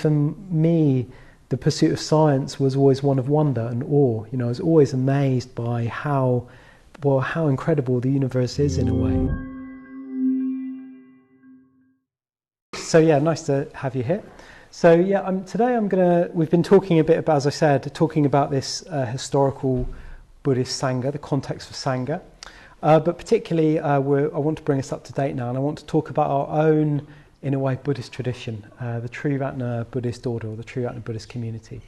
for me, the pursuit of science was always one of wonder and awe. You know, I was always amazed by how incredible the universe is in a way. So yeah, nice to have you here. So yeah, today we've been talking a bit about, as I said, talking about this historical Buddhist Sangha, the context for Sangha. But particularly, I want to bring us up to date now, and I want to talk about our own, in a way, Buddhist tradition, the Triratna Buddhist order, or the Triratna Buddhist Community.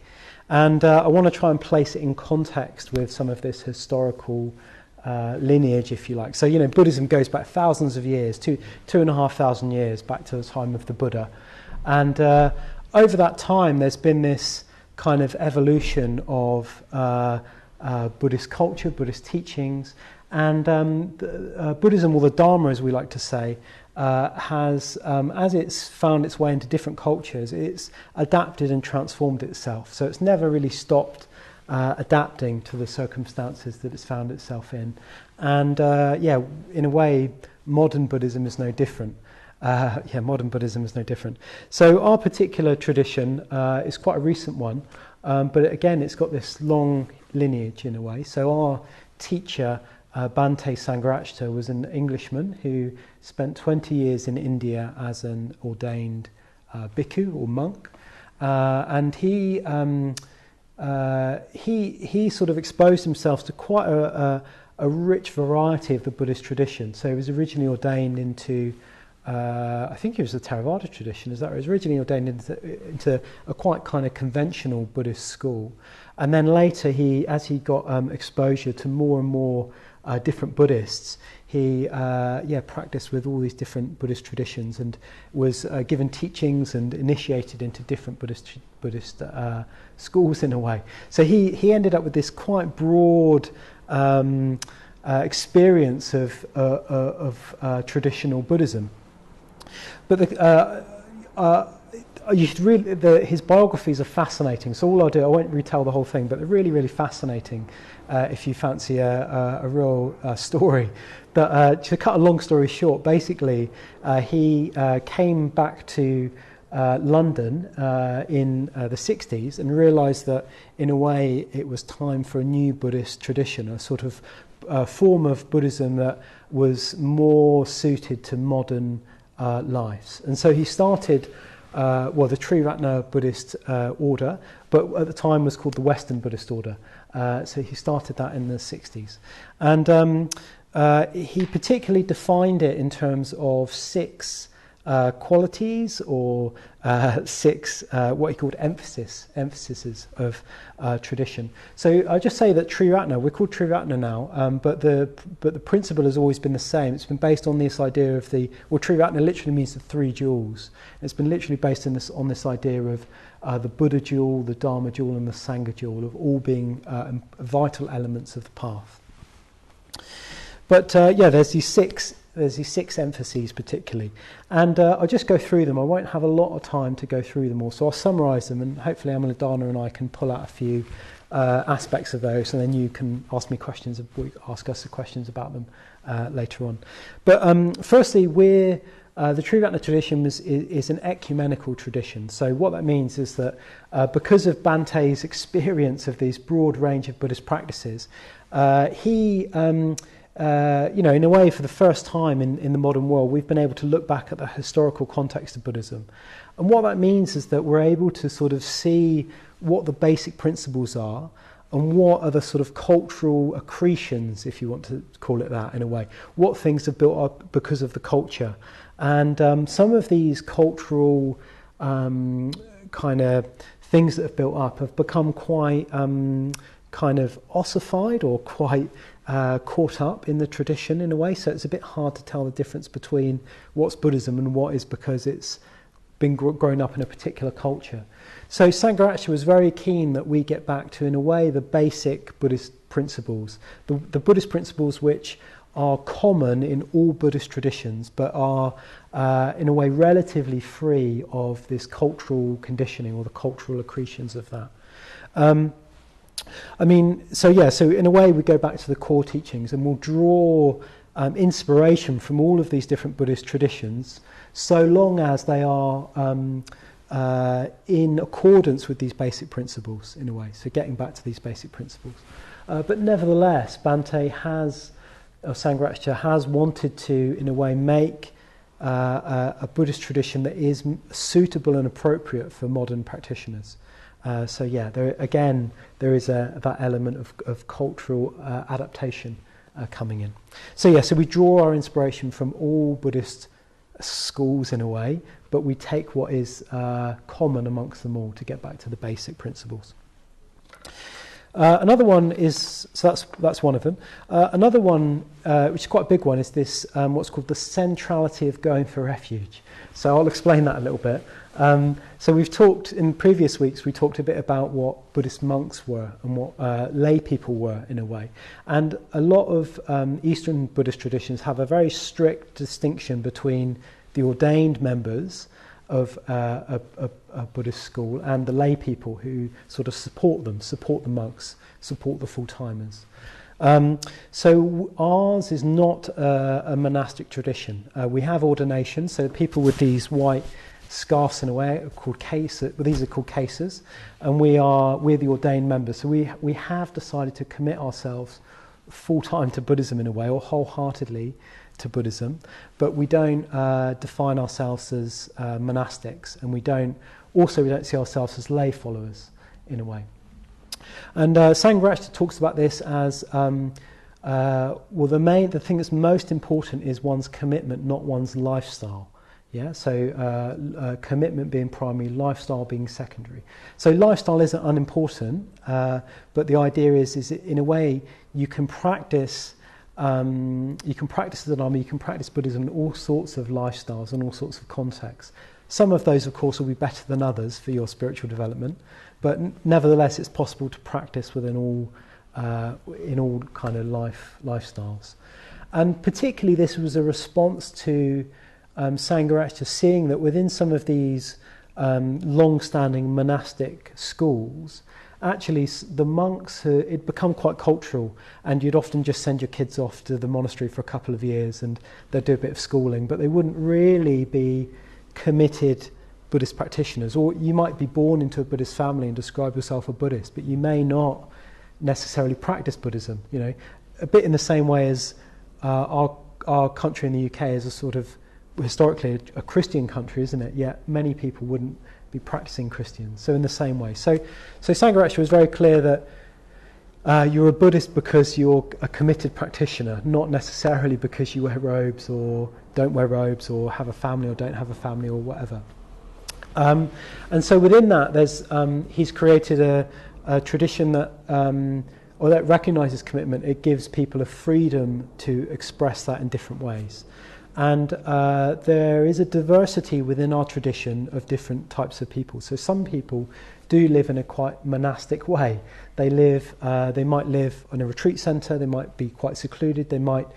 And I want to try and place it in context with some of this historical lineage, if you like. So, you know, Buddhism goes back thousands of years, 2,500 years back to the time of the Buddha. And over that time, there's been this kind of evolution of Buddhist culture, Buddhist teachings, and Buddhism, or the Dharma as we like to say, has, as it's found its way into different cultures, it's adapted and transformed itself. So it's never really stopped adapting to the circumstances that it's found itself in. And yeah, in a way, modern Buddhism is no different. Modern Buddhism is no different. So our particular tradition is quite a recent one, but again, it's got this long lineage in a way. So our teacher, Bhante Sangharakshita, was an Englishman who spent 20 years in India as an ordained bhikkhu or monk, and he sort of exposed himself to quite a rich variety of the Buddhist tradition. So he was originally ordained into, I think it was the Theravada tradition, is that right? He was originally ordained into a quite kind of conventional Buddhist school. And then later, as he got exposure to more and more different Buddhists, he practiced with all these different Buddhist traditions and was given teachings and initiated into different Buddhist schools in a way. So he ended up with this quite broad experience of traditional Buddhism. But his biographies are fascinating. So all I'll do, I won't retell the whole thing, but they're really, really fascinating if you fancy a real story. But to cut a long story short, basically he came back to London in the 60s and realised that in a way it was time for a new Buddhist tradition, a sort of form of Buddhism that was more suited to modern lives. And so he started the Triratna Buddhist order, but at the time was called the Western Buddhist order. So he started that in the 60s. And he particularly defined it in terms of 6 qualities, or 6 what he called emphases of tradition. So I'll just say that Triratna, we're called Triratna now, but the principle has always been the same. It's been based on this idea of Triratna literally means the 3 jewels. It's been literally based on this idea of the Buddha jewel, the Dharma jewel, and the Sangha jewel, of all being vital elements of the path. But there's these 6 emphases particularly, and I'll just go through them. I won't have a lot of time to go through them all, so I'll summarise them, and hopefully Amaladana and I can pull out a few aspects of those, and then you can ask me questions, ask us questions about them later on. But firstly, the Triratna tradition is an ecumenical tradition. So what that means is that because of Bhante's experience of these broad range of Buddhist practices, he in a way, for the first time in the modern world, we've been able to look back at the historical context of Buddhism. And what that means is that we're able to sort of see what the basic principles are and what are the sort of cultural accretions, if you want to call it that in a way, what things have built up because of the culture. And some of these cultural kind of things that have built up have become quite kind of ossified or quite caught up in the tradition in a way, so it's a bit hard to tell the difference between what's Buddhism and what is because it's been grown up in a particular culture. So Sangharakshita was very keen that we get back to, in a way, the basic Buddhist principles, the Buddhist principles which are common in all Buddhist traditions, but are in a way relatively free of this cultural conditioning or the cultural accretions of that. So in a way we go back to the core teachings and we'll draw inspiration from all of these different Buddhist traditions, so long as they are in accordance with these basic principles in a way. So getting back to these basic principles. But nevertheless, Bhante Sangha has wanted to, in a way, make a Buddhist tradition that is suitable and appropriate for modern practitioners. So yeah, there is that element of cultural adaptation coming in. So yeah, so we draw our inspiration from all Buddhist schools in a way, but we take what is common amongst them all to get back to the basic principles. Another one is, so that's one of them. Another one, which is quite a big one, is this what's called the centrality of going for refuge. So I'll explain that a little bit. So we've talked, in previous weeks, we talked a bit about what Buddhist monks were and what lay people were in a way. And a lot of Eastern Buddhist traditions have a very strict distinction between the ordained members of a Buddhist school and the lay people who sort of support the monks, support the full-timers. So ours is not a monastic tradition. We have ordination, so people with these white scarves in a way are called cases. Well, these are called cases, and we're the ordained members. So we have decided to commit ourselves full-time to Buddhism in a way, or wholeheartedly to Buddhism, but we don't define ourselves as monastics, and we don't see ourselves as lay followers in a way. And Sangha talks about this as the thing that's most important is one's commitment, not one's lifestyle. Yeah, so commitment being primary, lifestyle being secondary. So lifestyle isn't unimportant, but the idea is in a way you can practice the Dharma, you can practice Buddhism in all sorts of lifestyles and all sorts of contexts. Some of those, of course, will be better than others for your spiritual development, but nevertheless, it's possible to practice within in all kind of lifestyles. And particularly, this was a response to Sangha seeing that within some of these long-standing monastic schools, actually the monks it become quite cultural, and you'd often just send your kids off to the monastery for a couple of years and they'd do a bit of schooling, but they wouldn't really be committed Buddhist practitioners. Or you might be born into a Buddhist family and describe yourself a Buddhist, but you may not necessarily practice Buddhism, you know, a bit in the same way as our country in the UK is a sort of historically a Christian country, isn't it? Yet many people wouldn't be practicing Christians. So in the same way. So Sangha was very clear that you're a Buddhist because you're a committed practitioner, not necessarily because you wear robes or don't wear robes or have a family or don't have a family or whatever. And so within that, there's he's created a tradition that recognises commitment. It gives people a freedom to express that in different ways. And there is a diversity within our tradition of different types of people. So some people do live in a quite monastic way. They might live in a retreat centre, they might be quite secluded, they might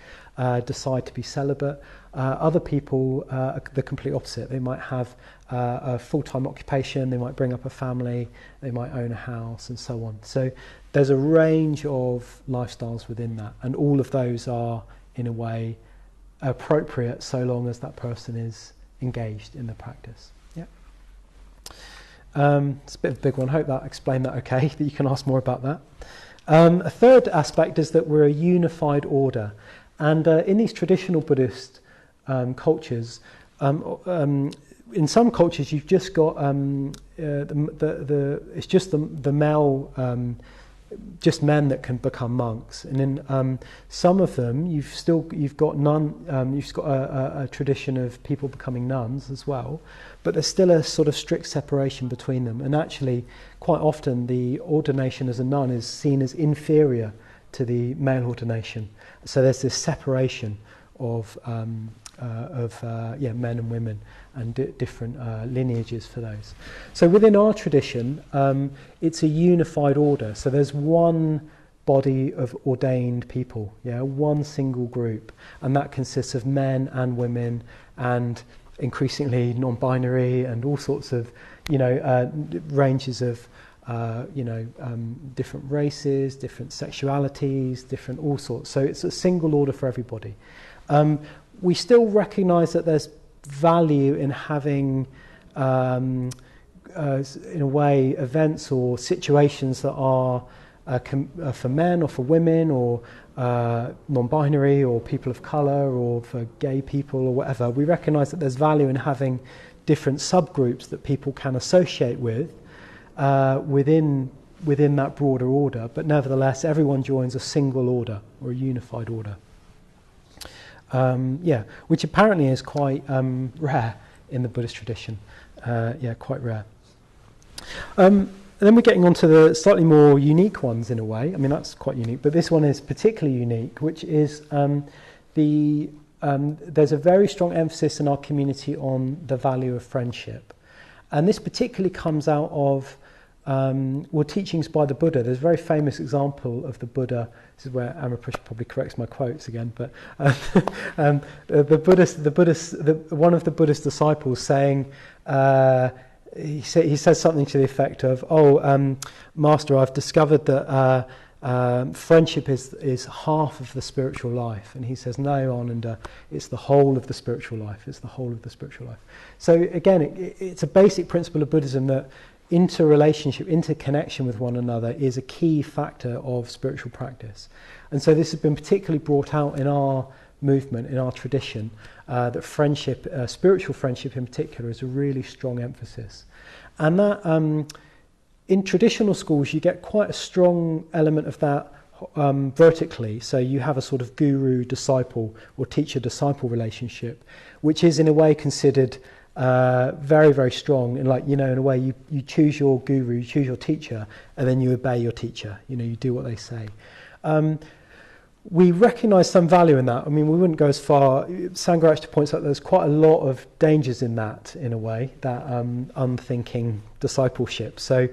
decide to be celibate. Other people are the complete opposite. They might have a full-time occupation, they might bring up a family, they might own a house and so on. So there's a range of lifestyles within that, and all of those are, in a way, appropriate so long as that person is engaged in the practice. Yeah. It's a bit of a big one. I hope that explained that okay, that you can ask more about that. A third aspect is that we're a unified order, and in these traditional Buddhist cultures, in some cultures you've just got it's just the male just men that can become monks, and in some of them you've got a tradition of people becoming nuns as well, but there's still a sort of strict separation between them, and actually quite often the ordination as a nun is seen as inferior to the male ordination. So there's this separation of men and women and different lineages for those. So within our tradition, it's a unified order. So there's one body of ordained people, one single group, and that consists of men and women and increasingly non-binary and all sorts of, ranges of, different races, different sexualities, different all sorts. So it's a single order for everybody. We still recognise that there's value in having in a way, events or situations that are for men or for women or non-binary or people of colour or for gay people or whatever, we recognise that there's value in having different subgroups that people can associate with within that broader order, but nevertheless everyone joins a single order or a unified order. Which apparently is quite rare in the Buddhist tradition. Quite rare. And then we're getting on to the slightly more unique ones in a way. I mean, that's quite unique, but this one is particularly unique, which is there's a very strong emphasis in our community on the value of friendship. And this particularly comes out of teachings by the Buddha. There's a very famous example of the Buddha. This is where Amaprasha probably corrects my quotes again. But one of the Buddhist disciples saying, he says something to the effect of, Master, I've discovered that friendship is half of the spiritual life. And he says, no, Ananda, it's the whole of the spiritual life. It's the whole of the spiritual life. So again, it's a basic principle of Buddhism that interrelationship, interconnection with one another is a key factor of spiritual practice. And so this has been particularly brought out in our movement, in our tradition, that friendship, spiritual friendship in particular, is a really strong emphasis. And that in traditional schools you get quite a strong element of that vertically. So you have a sort of guru-disciple or teacher-disciple relationship, which is in a way considered very, very strong. And in a way you choose your guru, you choose your teacher, and then you obey your teacher. You do what they say. We recognise some value in that. I mean, we wouldn't go as far. Sangha actually points out there's quite a lot of dangers in that, in a way, that unthinking discipleship. So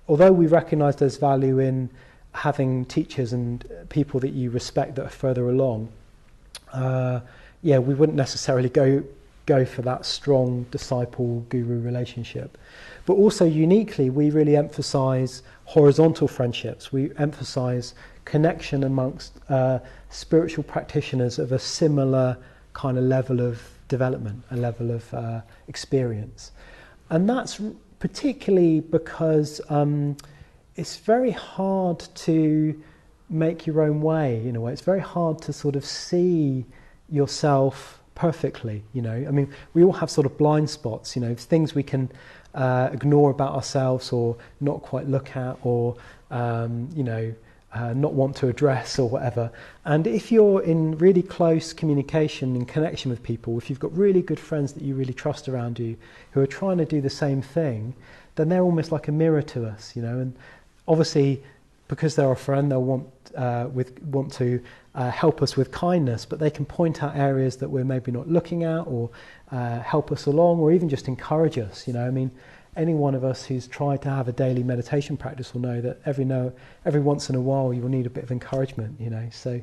although we recognise there's value in having teachers and people that you respect that are further along, we wouldn't necessarily go for that strong disciple-guru relationship. But also uniquely, we really emphasise horizontal friendships. We emphasise connection amongst spiritual practitioners of a similar kind of level of development, a level of experience. And that's particularly because it's very hard to make your own way, in a way. It's very hard to sort of see yourself perfectly, I mean, we all have sort of blind spots, things we can ignore about ourselves or not quite look at or, not want to address or whatever. And if you're in really close communication and connection with people, if you've got really good friends that you really trust around you who are trying to do the same thing, then they're almost like a mirror to us, and obviously because they're our friend, they'll want to help us with kindness, but they can point out areas that we're maybe not looking at or help us along or even just encourage us. I mean, any one of us who's tried to have a daily meditation practice will know that every once in a while you will need a bit of encouragement, So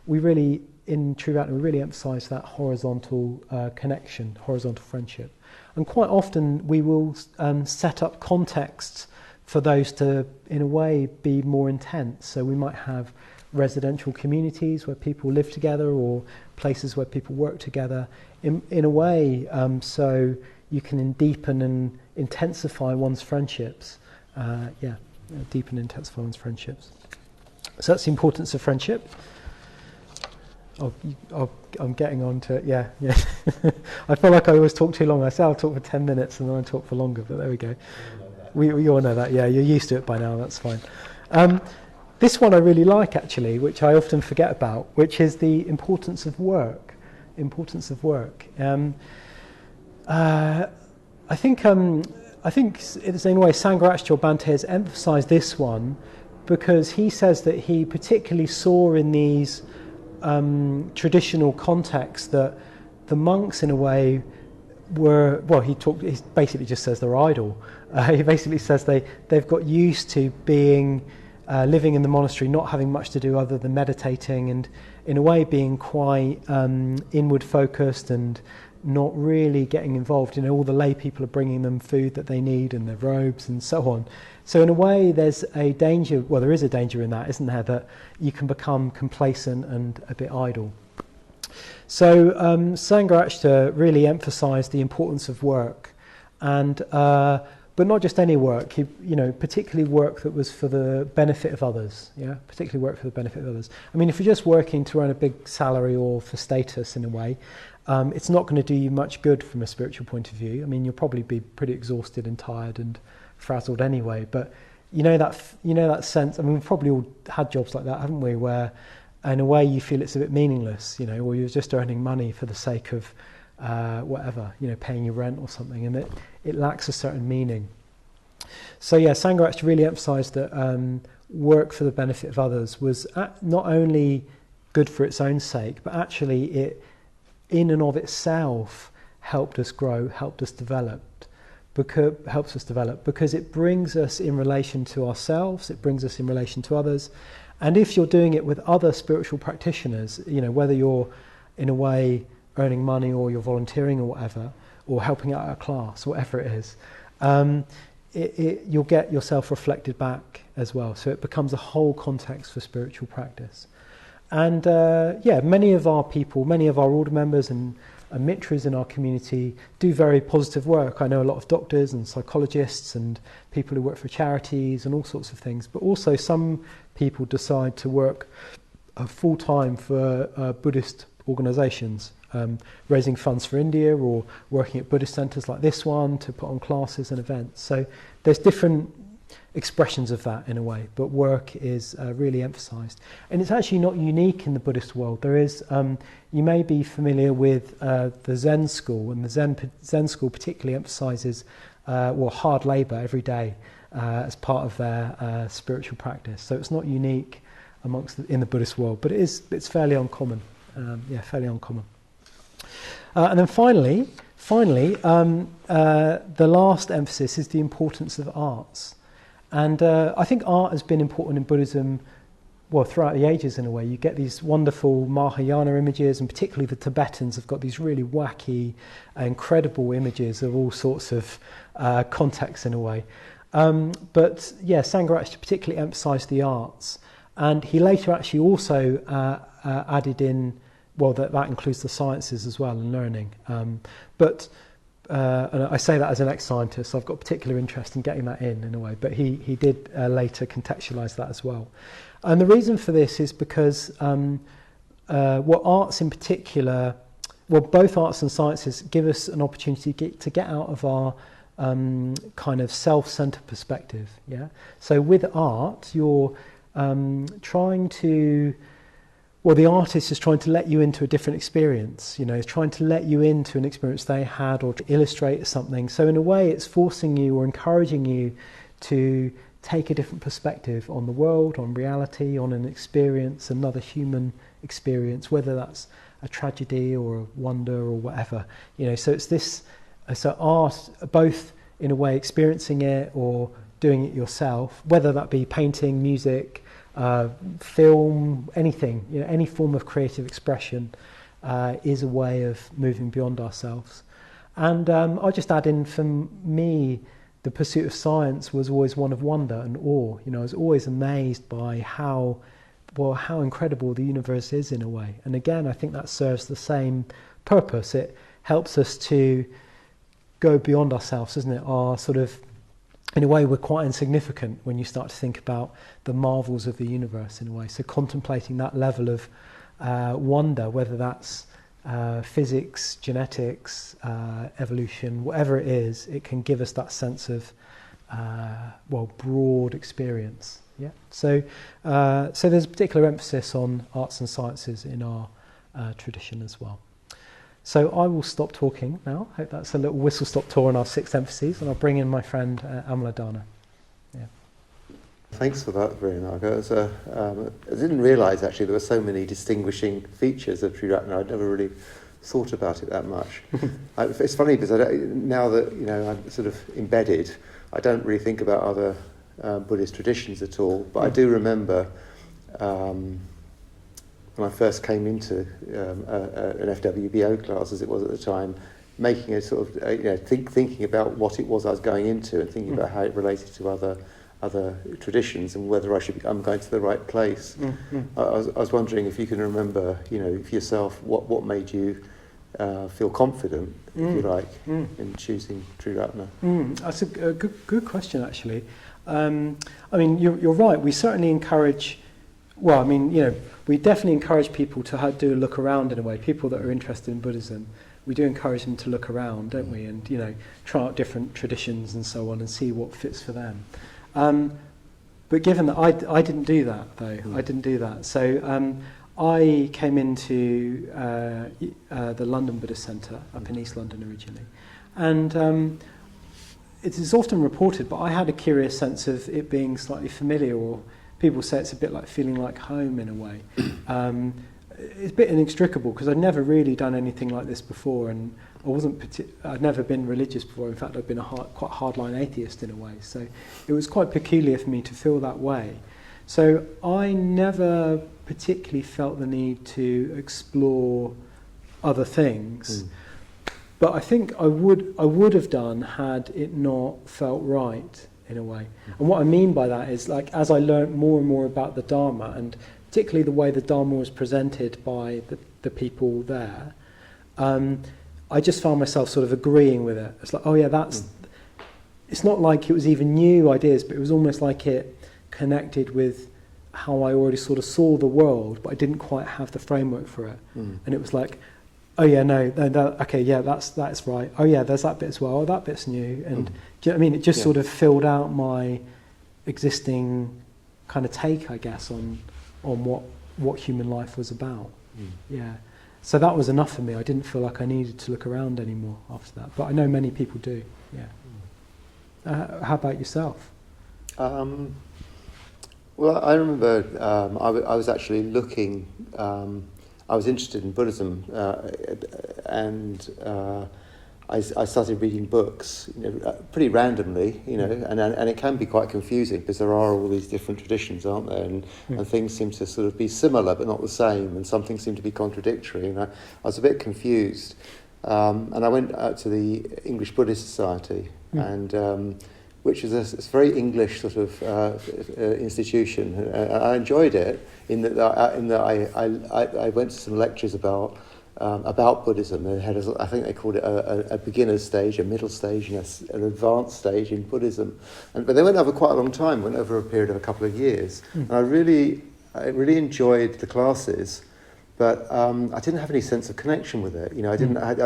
we really, in Triratna, we really emphasise that horizontal connection, horizontal friendship. And quite often we will set up contexts for those to, in a way, be more intense. So we might have residential communities where people live together or places where people work together in a way, so you can deepen and intensify one's friendships. Deepen and intensify one's friendships. So that's the importance of friendship. I'm getting on to it, yeah. I feel like I always talk too long. I say I'll talk for 10 minutes and then I talk for longer, but there we go. We all know that, yeah, you're used to it by now, that's fine. This one I really like, actually, which I often forget about, which is the importance of work. I think it's in a way Sangha Bhante has emphasised this one because he says that he particularly saw in these traditional contexts that the monks, in a way, he basically just says they're idle. He basically says they've got used to being living in the monastery, not having much to do other than meditating, and in a way being quite inward focused and not really getting involved. All the lay people are bringing them food that they need and their robes and so on. So in a way there's a danger, there is a danger in that, isn't there, that you can become complacent and a bit idle. So Sangha really emphasised the importance of work. and but not just any work. Particularly work that was for the benefit of others. Yeah, particularly work for the benefit of others. I mean, if you're just working to earn a big salary or for status in a way, it's not going to do you much good from a spiritual point of view. I mean, you'll probably be pretty exhausted and tired and frazzled anyway. But that sense. I mean, we've probably all had jobs like that, haven't we? Where, in a way, you feel it's a bit meaningless, or you're just earning money for the sake of whatever, paying your rent or something, and it lacks a certain meaning. So yeah, Sangha actually really emphasised that work for the benefit of others was not only good for its own sake, but actually it, in and of itself, helped us grow, helps us develop, because it brings us in relation to ourselves, it brings us in relation to others. And if you're doing it with other spiritual practitioners, whether you're in a way earning money or you're volunteering or whatever, or helping out a class, whatever it is, you'll get yourself reflected back as well. So it becomes a whole context for spiritual practice. And many of our order members and mitras in our community do very positive work. I know a lot of doctors and psychologists and people who work for charities and all sorts of things, but also some people decide to work full-time for Buddhist organisations, raising funds for India or working at Buddhist centres like this one to put on classes and events. So there's different expressions of that in a way, but work is really emphasised. And it's actually not unique in the Buddhist world. There is, you may be familiar with the Zen school, and the Zen school particularly emphasises hard labour every day as part of their spiritual practice. So it's not unique in the Buddhist world, but it's fairly uncommon. Fairly uncommon. And then finally, the last emphasis is the importance of arts. And I think art has been important in Buddhism, throughout the ages in a way. You get these wonderful Mahayana images, and particularly the Tibetans have got these really wacky, incredible images of all sorts of contexts in a way. Sangha actually particularly emphasised the arts. And he later actually also added in, that includes the sciences as well and learning. And I say that as an ex-scientist, so I've got particular interest in getting that in a way, but he did later contextualise that as well. And the reason for this is because arts in particular, both arts and sciences give us an opportunity to get out of our kind of self-centred perspective. Yeah. So with art, you're trying to... the artist is trying to let you into a different experience, trying to let you into an experience they had or to illustrate something. So in a way, it's forcing you or encouraging you to take a different perspective on the world, on reality, on an experience, another human experience, whether that's a tragedy or a wonder or whatever. So it's this, so art, both in a way experiencing it or doing it yourself, whether that be painting, music, film, anything, any form of creative expression is a way of moving beyond ourselves. And I'll just add in, for me, the pursuit of science was always one of wonder and awe. I was always amazed by how incredible the universe is in a way. And again, I think that serves the same purpose. It helps us to go beyond ourselves, doesn't it? Our sort of, in a way, we're quite insignificant when you start to think about the marvels of the universe in a way. So contemplating that level of wonder, whether that's physics, genetics, evolution, whatever it is, it can give us that sense of broad experience. Yeah. So there's a particular emphasis on arts and sciences in our tradition as well. So I will stop talking now. Hope that's a little whistle-stop tour on our 6 emphases, and I'll bring in my friend Amaladana. Yeah. Thanks for that, Viryanaga. I didn't realise actually there were so many distinguishing features of Triratna. I'd never really thought about it that much. It's funny because now that I'm sort of embedded, I don't really think about other Buddhist traditions at all. But I do remember when I first came into an FWBO class, as it was at the time, making a sort of thinking about what it was I was going into and thinking about how it related to other traditions and whether I'm going to the right place. I was wondering if you can remember, for yourself, what made you feel confident, if you like, in choosing Triratna? That's a good question, actually. I mean, you're right. We certainly encourage. Well, I mean, we definitely encourage people to do a look around in a way. People that are interested in Buddhism, we do encourage them to look around, don't we? And try out different traditions and so on, and see what fits for them. But given that I didn't do that, though, I didn't do that. So I came into the London Buddhist Centre up in East London originally, and it is often reported, but I had a curious sense of it being slightly familiar, or people say it's a bit like feeling like home in a way. It's a bit inextricable because I'd never really done anything like this before, and I'd never been religious before. In fact, I'd been quite hardline atheist in a way. So it was quite peculiar for me to feel that way. So I never particularly felt the need to explore other things. But I think I would have done had it not felt right in a way. And what I mean by that is, like, as I learnt more and more about the Dharma, and particularly the way the Dharma was presented by the people there, I just found myself sort of agreeing with it. It's like, oh yeah, it's not like it was even new ideas, but it was almost like it connected with how I already sort of saw the world, but I didn't quite have the framework for it. And it was like, oh yeah, okay, yeah, that's right. Oh yeah, there's that bit as well. Oh, that bit's new. And do you know what I mean? It just sort of filled out my existing kind of take, I guess, on what human life was about. Yeah. So that was enough for me. I didn't feel like I needed to look around anymore after that. But I know many people do. Yeah. How about yourself? Well, I remember I was actually looking. I was interested in Buddhism, and I started reading books, pretty randomly, and it can be quite confusing because there are all these different traditions, aren't there? And things seem to sort of be similar but not the same, and some things seem to be contradictory. And I was a bit confused, and I went out to the English Buddhist Society, and which is a very English sort of institution. I enjoyed it in that I went to some lectures about Buddhism. They had, I think they called it a beginner's stage, a middle stage, and an advanced stage in Buddhism. But they went over quite a long time, went over a period of a couple of years. And I really enjoyed the classes, but I didn't have any sense of connection with it. I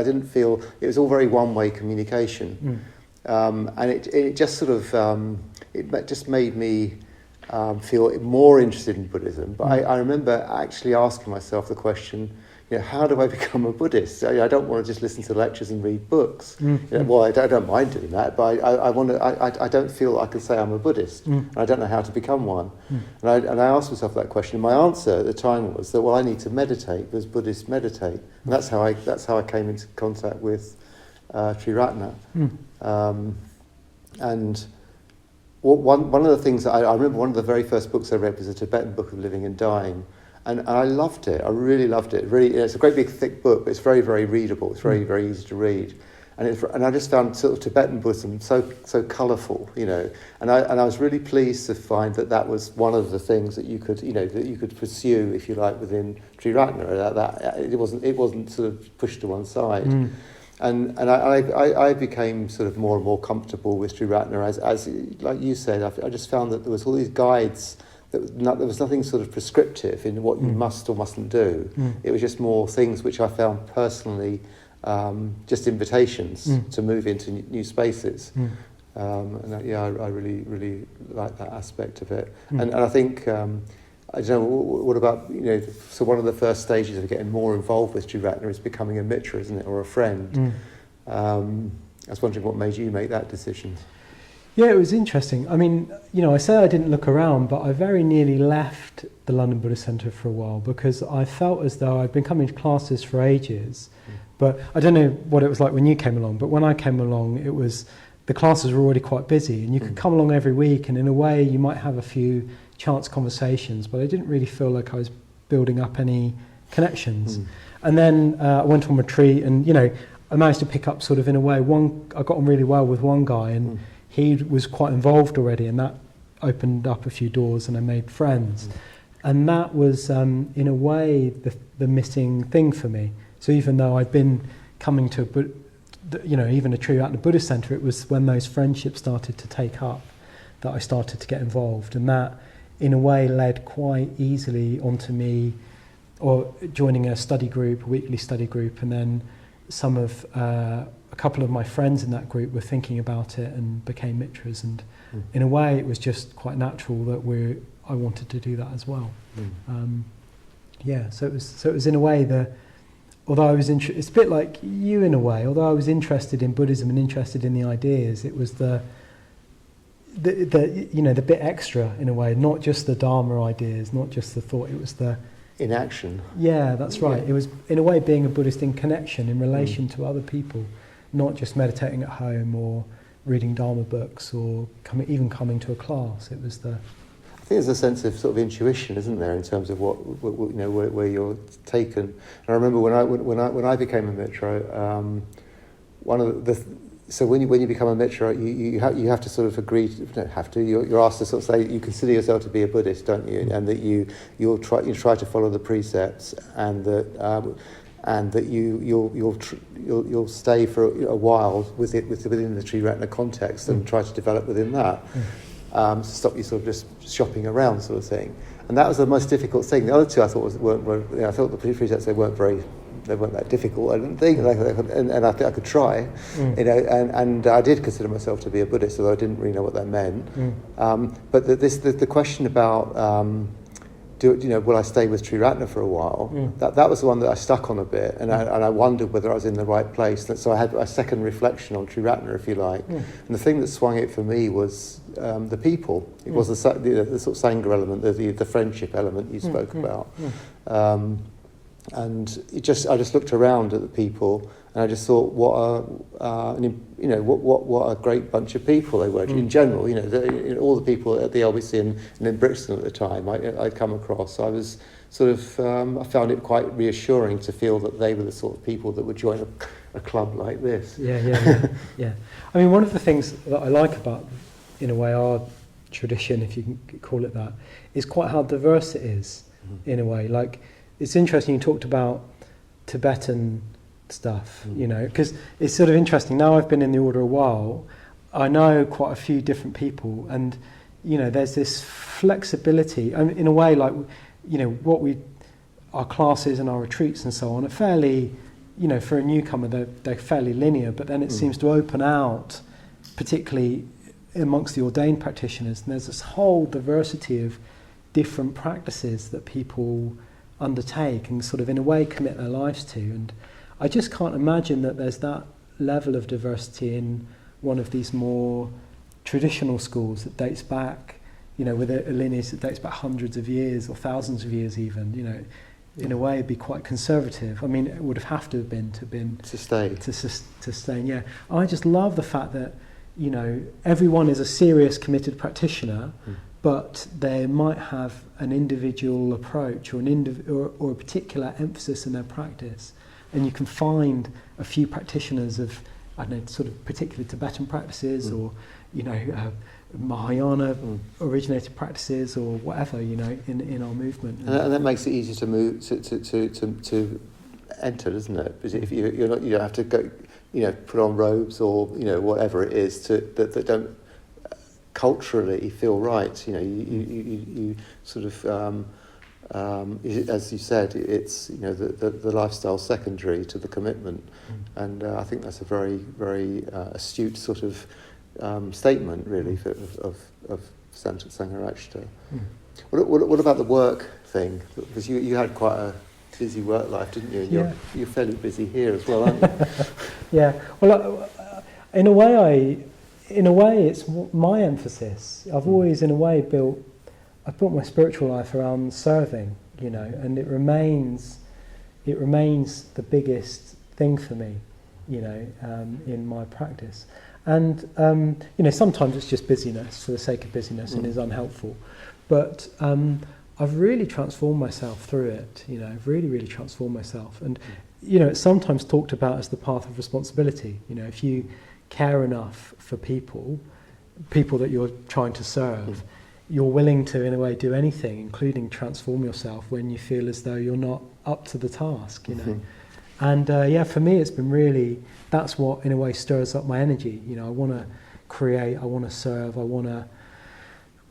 didn't feel it was all very one-way communication. And it just sort of it just made me feel more interested in Buddhism. But I remember actually asking myself the question, how do I become a Buddhist? I don't want to just listen to lectures and read books. Well, I don't mind doing that, but I don't feel like I can say I'm a Buddhist, and I don't know how to become one. And I asked myself that question. And my answer at the time was that, well, I need to meditate, because Buddhists meditate, and that's how I came into contact with Triratna. And one of the things that I remember, one of the very first books I read was a Tibetan book of living and dying, and I loved it. I really loved it. Really, it's a great big thick book, but it's very, very readable. It's very, very easy to read, and I just found sort of Tibetan Buddhism so colourful, And I was really pleased to find that was one of the things that you could pursue, if you like, within Triratna. That it wasn't sort of pushed to one side. And I became sort of more and more comfortable with Triratna as like you said. I just found that there was all these guides. There was nothing sort of prescriptive in what you must or mustn't do. It was just more things which I found personally just invitations to move into new spaces. And I really, really like that aspect of it. And I think, I don't know, what about, so one of the first stages of getting more involved with Triratna is becoming a mitra, isn't it, or a friend? I was wondering what made you make that decision. Yeah, it was interesting. I mean, I say I didn't look around, but I very nearly left the London Buddhist Centre for a while because I felt as though I'd been coming to classes for ages, but I don't know what it was like when you came along, but when I came along, the classes were already quite busy, and you could come along every week, and in a way you might have a few chance conversations, but I didn't really feel like I was building up any connections. And then I went on retreat, and I managed to pick up sort of, in a way, I got on really well with one guy, and he was quite involved already, and that opened up a few doors, and I made friends. And that was, in a way, the missing thing for me, So even though I'd been coming to even a Triratna Buddhist centre, it was when those friendships started to take up that I started to get involved, and that in a way led quite easily onto me or joining a study group, a weekly study group, and then a couple of my friends in that group were thinking about it and became mitras, and in a way it was just quite natural that I wanted to do that as well. So it was in a way although I was it's a bit like you in a way, although I was interested in Buddhism and interested in the ideas, it was the bit extra in a way, not just the Dharma ideas, not just the thought, it was the in action. Yeah, that's right. It was in a way being a Buddhist in connection, in relation to other people, not just meditating at home or reading Dharma books or even coming to a class. It was I think there's a sense of sort of intuition, isn't there, in terms of what where you're taken. And I remember when I became a mitra, one of the so when you become a mitra, you have to sort of agree. You don't have to. You're asked to sort of say you consider yourself to be a Buddhist, don't you? And that you'll try to follow the precepts, and that you'll stay for a while within the Triratna context and try to develop within that. To stop you sort of just shopping around, sort of thing. And that was the most difficult thing. The other two I thought weren't I thought the precepts they weren't that difficult. I didn't think, and I think I could try, and I did consider myself to be a Buddhist, although I didn't really know what that meant. But the question about will I stay with Triratna for a while? That was the one that I stuck on a bit, and I wondered whether I was in the right place. So I had a second reflection on Triratna, if you like. And the thing that swung it for me was the people. It was the sort of Sangha element, the friendship element you spoke about. And I just looked around at the people, and I just thought, what a great bunch of people they were. In general, all the people at the LBC and in Brixton at the time I'd come across. So I was sort of, I found it quite reassuring to feel that they were the sort of people that would join a club like this. Yeah. I mean, one of the things that I like about, in a way, our tradition, if you can call it that, is quite how diverse it is, in a way. Like, it's interesting you talked about Tibetan stuff, because it's sort of interesting. Now I've been in the order a while, I know quite a few different people, and there's this flexibility. I mean, in a way, like our classes and our retreats and so on are fairly, for a newcomer they're fairly linear, but then it seems to open out, particularly amongst the ordained practitioners, and there's this whole diversity of different practices that people undertake and sort of in a way commit their lives to. And I just can't imagine that there's that level of diversity in one of these more traditional schools that dates back, with a lineage that dates back hundreds of years or thousands of years even, in a way it'd be quite conservative. I mean, it would have to have been sustain. Yeah. I just love the fact that, everyone is a serious committed practitioner, but they might have an individual approach or or a particular emphasis in their practice. And you can find a few practitioners of, I don't know, sort of particular Tibetan practices or, Mahayana originated practices or whatever, in our movement. And that makes it easier to move to enter, doesn't it? Because if you don't have to go, put on robes or whatever it is that don't culturally feel right. You sort of. As you said, it's the lifestyle secondary to the commitment, and I think that's a very, very astute sort of statement, really, of Sangha. What about the work thing? Because you had quite a busy work life, didn't you? And you're fairly busy here as well, aren't you? Yeah. Well, in a way, it's my emphasis. I've always, in a way, I've built my spiritual life around serving, and it remains the biggest thing for me, in my practice. And sometimes it's just busyness for the sake of busyness and is unhelpful, but I've really transformed myself through it. I've really, really transformed myself, and it's sometimes talked about as the path of responsibility. If you care enough for people that you're trying to serve. You're willing to, in a way, do anything, including transform yourself when you feel as though you're not up to the task, And yeah, for me, it's been really, that's what in a way stirs up my energy. You know, I want to create, I want to serve, I want to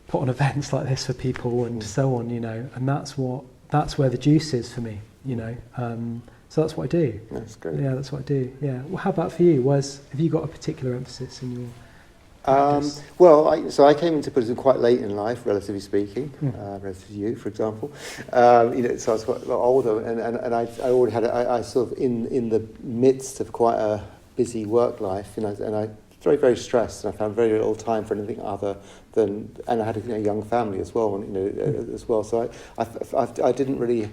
put on events like this for people and so on, you know, and that's where the juice is for me, you know. So that's what I do. That's great. Yeah, that's what I do. Yeah. Well, how about for you? Have you got a particular emphasis in your practice? Well, so I came into Buddhism quite late in life, relatively speaking, relative to you, for example. You know, so I was quite a lot older, and I already had I sort of in the midst of quite a busy work life, you know, and I very, very stressed, and I found very little time for anything other than, and I had a young family as well, you know, as well. So I didn't really.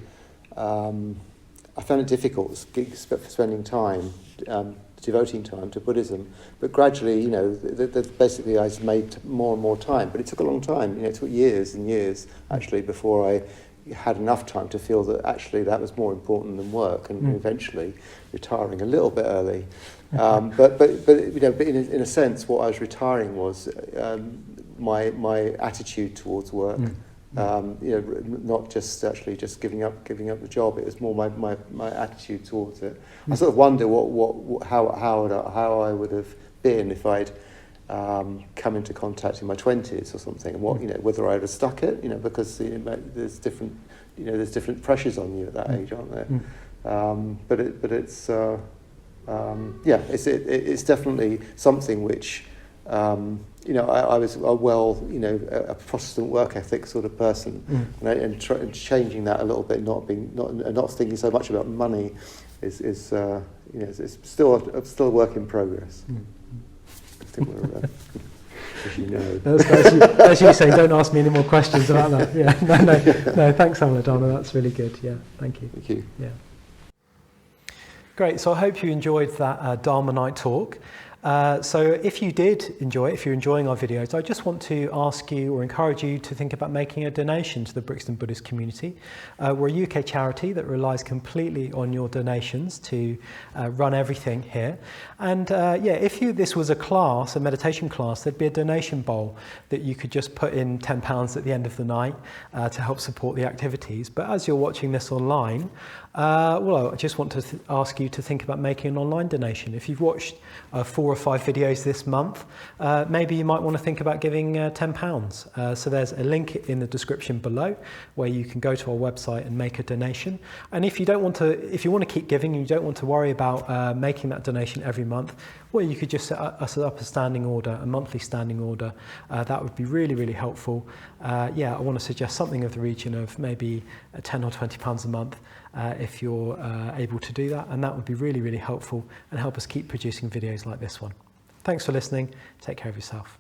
I found it difficult spending time, devoting time to Buddhism. But gradually, you know, basically I made more and more time. But it took a long time. You know, it took years and years actually before I had enough time to feel that actually that was more important than work, and eventually retiring a little bit early. But you know, but in a sense, what I was retiring was my attitude towards work. You know, not just actually just giving up the job. It was more my attitude towards it. I sort of wonder how I would have been if I'd come into contact in my 20s or something, and what, you know, whether I would have stuck it, you know, because there's different pressures on you at that age, aren't there? It's definitely something which. You know, I was a Protestant work ethic sort of person, and changing that a little bit, not thinking so much about money, is you know, it's still a work in progress. I think we're, as you know. That's you saying, don't ask me any more questions about that. Yeah, no. Thanks, Amaladana. That's really good. Yeah, thank you. Thank you. Yeah. Great. So I hope you enjoyed that Dharma night talk. So if you did enjoy it, if you're enjoying our videos, I just want to ask you or encourage you to think about making a donation to the Brixton Buddhist Community. We're a UK charity that relies completely on your donations to run everything here. And if this was a meditation class, there'd be a donation bowl that you could just put in £10 at the end of the night to help support the activities. But as you're watching this online, I just want to ask you to think about making an online donation. If you've watched 4 or 5 videos this month, maybe you might want to think about giving £10. So there's a link in the description below where you can go to our website and make a donation. And if you want to keep giving and you don't want to worry about making that donation every month, well, you could just set up a monthly standing order. That would be really, really helpful. I want to suggest something of the region of maybe £10 or £20 a month if you're able to do that, and that would be really, really helpful and help us keep producing videos like this one. Thanks for listening. Take care of yourself.